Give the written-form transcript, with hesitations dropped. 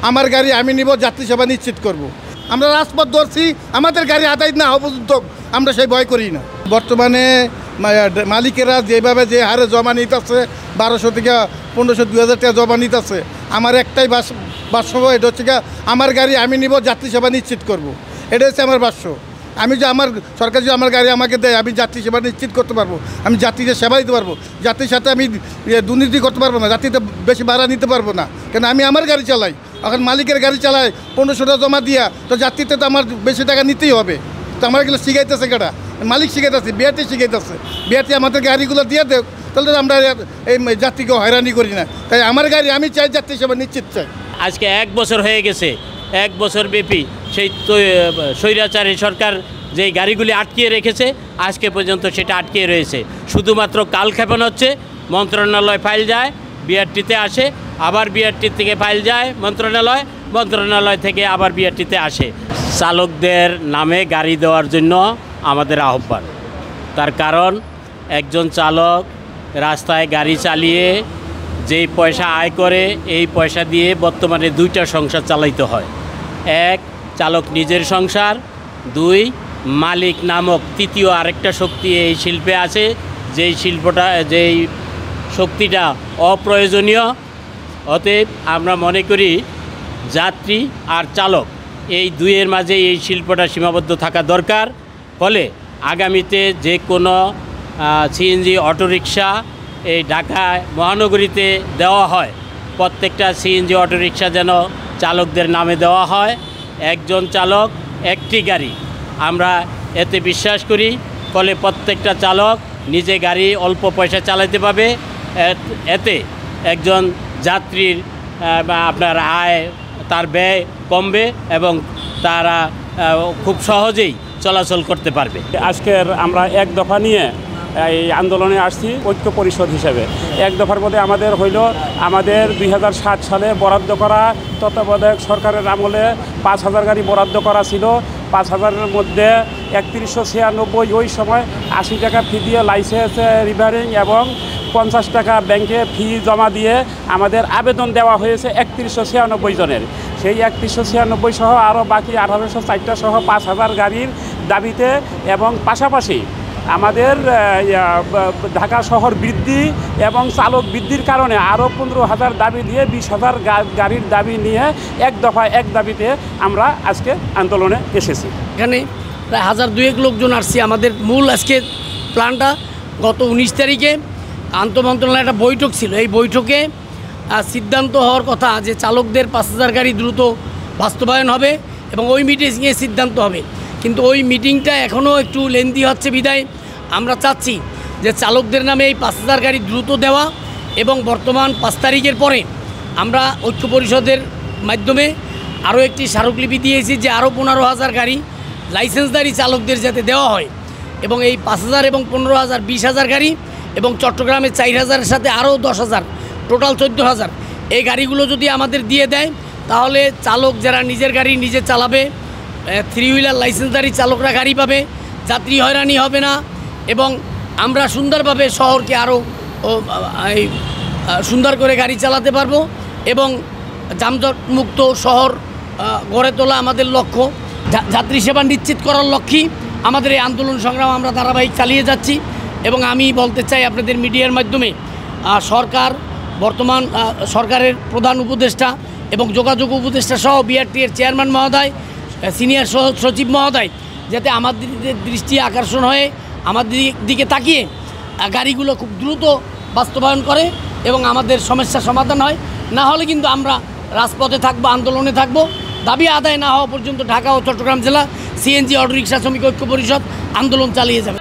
আমার গাড়ি আমি নিব, যাত্রী সেবা নিশ্চিত করব। আমরা রাজপথ ধরছি, আমাদের গাড়ি আদায় না হওয়া পর্যন্ত আমরা সেই ভয় করি না। বর্তমানে মালিকেরা যেভাবে যে হারে জমা নিতেছে 1200 থেকে 1500 2000 টাকা জমা নিতেছে, আমার একটাই ভাষ্য, এটা হচ্ছে আমার গাড়ি আমি নিব, যাত্রী সেবা নিশ্চিত করব। এটা হচ্ছে আমার ভাষ্য। আমি যে আমার সরকার যে আমার গাড়ি আমাকে দেয়, আমি যাত্রী সেবা নিশ্চিত করতে পারবো, আমি যাত্রীদের সেবা দিতে পারবো, যাত্রীর সাথে আমি দুর্নীতি করতে পারবো না, যাত্রীতে বেশি ভাড়া নিতে পারবো না, কেন আমি আমার গাড়ি চালাই। এখন মালিকের গাড়ি চালায় 1500 টাকা জমা দিয়া, তো যাত্রীতে তো আমার বেশি টাকা নিতেই হবে। তো আমার এগুলো শিখাইতেছে কেটা? মালিক শিখাইতেছে, বিআরটি শিখাইতেছে। বিআরটি আমাদের গাড়িগুলো দিয়ে দেয়, তাহলে আমরা এই যাত্রীকে হয়রানি করি না। তাই আমার গাড়ি আমি চাই, যাত্রী সেবা নিশ্চিত চাই। আজকে 1 বছর হয়ে গেছে, 1 বছর ব্যাপী সেই স্বৈরাচারী সরকার যেই গাড়িগুলি আটকিয়ে রেখেছে, আজকে পর্যন্ত সেটা আটকিয়ে রয়েছে। শুধুমাত্র কালক্ষেপণ হচ্ছে, মন্ত্রণালয় ফাইল যায়, বিআরটিতে আসে, আবার বিআরটি থেকে ফাইল যায় মন্ত্রণালয় থেকে আবার বিআরটিতে আসে। চালকদের নামে গাড়ি দেওয়ার জন্য আমাদের আহ্বান। তার কারণ একজন চালক রাস্তায় গাড়ি চালিয়ে যেই পয়সা আয় করে, এই পয়সা দিয়ে বর্তমানে 2টা সংসার চালাইতে হয়। 1, চালক নিজের সংসার, 2, মালিক নামক তৃতীয় আরেকটা শক্তি এই শিল্পে আছে, যেই শক্তিটা অপ্রয়োজনীয়। অতএব আমরা মনে করি যাত্রী আর চালক এই দুইয়ের মাঝে এই শিল্পটা সীমাবদ্ধ থাকা দরকার। ফলে আগামীতে যে কোনো সিএনজি অটোরিকশা এই ঢাকা মহানগরীতে দেওয়া হয়, প্রত্যেকটা সিএনজি অটোরিকশা যেন চালকদের নামে দেওয়া হয়। একজন চালক একটি গাড়ি, আমরা এতে বিশ্বাস করি। ফলে প্রত্যেকটা চালক নিজে গাড়ি অল্প পয়সা চালাতে পারবে। এতে একজন যাত্রীর আপনার আয়, তার ব্যয় কমবে এবং তারা খুব সহজেই চলাচল করতে পারবে। আজকের আমরা 1 দফা নিয়ে এই আন্দোলনে আসছি ঐক্য পরিষদ হিসেবে। 1 দফার মধ্যে আমাদের হইল, আমাদের 2007 সালে বরাদ্দ করা তত্ত্বাবধায়ক সরকারের আমলে 5000 গাড়ি বরাদ্দ করা ছিল। 5000-এর মধ্যে 3196 ওই সময় 80 টাকা ফি দিয়ে লাইসেন্স রিভারিং এবং 50 টাকা ব্যাংকে ফি জমা দিয়ে আমাদের আবেদন দেওয়া হয়েছে 3196 জনের। সেই 3196 সহ আরও বাকি 1804টা সহ 5000 গাড়ির দাবিতে এবং পাশাপাশি আমাদের ঢাকা শহর বৃদ্ধি এবং চালক বৃদ্ধির কারণে আরও 15,000 দাবি দিয়ে 20,000 গাড়ির দাবি নিয়ে 1 দফায় 1 দাবিতে আমরা আজকে আন্দোলনে এসেছি। এখানে প্রায় 1000-200 লোকজন আসছি। আমাদের মূল আজকে প্ল্যানটা গত 19 তারিখে আন্তঃমন্ত্রণালয়ে একটা বৈঠক ছিল। এই বৈঠকে সিদ্ধান্ত হওয়ার কথা যে চালকদের 5000 গাড়ি দ্রুত বাস্তবায়ন হবে এবং ওই মিটিংয়ে সিদ্ধান্ত হবে। কিন্তু ওই মিটিংটা এখনও একটু লেন্দি হচ্ছে বিধায় আমরা চাচ্ছি যে চালকদের নামে এই 5000 গাড়ি দ্রুত দেওয়া এবং বর্তমান 5 তারিখের পরে আমরা ঐক্য পরিষদের মাধ্যমে আরও একটি স্মারকলিপি দিয়েছি যে আরও 15,000 গাড়ি লাইসেন্সধারী চালকদের যাতে দেওয়া হয় এবং এই 5000 এবং 15,000 20,000 গাড়ি এবং চট্টগ্রামে 4000-এর সাথে আরও 10,000, টোটাল 14,000 এই গাড়িগুলো যদি আমাদের দিয়ে দেয়, তাহলে চালক যারা নিজের গাড়ি নিজে চালাবে, 3 হুইলার লাইসেন্সধারী চালকরা গাড়ি পাবে, যাত্রী হয়রানি হবে না এবং আমরা সুন্দরভাবে শহরকে আরও সুন্দর করে গাড়ি চালাতে পারবো এবং যানজটমুক্ত শহর গড়ে তোলা আমাদের লক্ষ্য। যাত্রী সেবা নিশ্চিত করার লক্ষ্যেই আমাদের এই আন্দোলন সংগ্রাম আমরা ধারাবাহিক চালিয়ে যাচ্ছি। এবং আমি বলতে চাই আপনাদের মিডিয়ার মাধ্যমে, সরকার, বর্তমান সরকারের প্রধান উপদেষ্টা এবং যোগাযোগ উপদেষ্টা সহ বিআরটি এর চেয়ারম্যান মহোদয়, সিনিয়র সচিব মহোদয় যাতে আমাদের দৃষ্টি আকর্ষণ হয়ে আমাদের দিকে তাকিয়ে গাড়িগুলো খুব দ্রুত বাস্তবায়ন করে এবং আমাদের সমস্যার সমাধান হয়। না হলে কিন্তু আমরা রাজপথে থাকবো, আন্দোলনে থাকবো। দাবি আদায় না হওয়া পর্যন্ত ঢাকা ও চট্টগ্রাম জেলা সিএনজি অটোরিকশা শ্রমিক ঐক্য পরিষদ আন্দোলন চালিয়ে যাবে।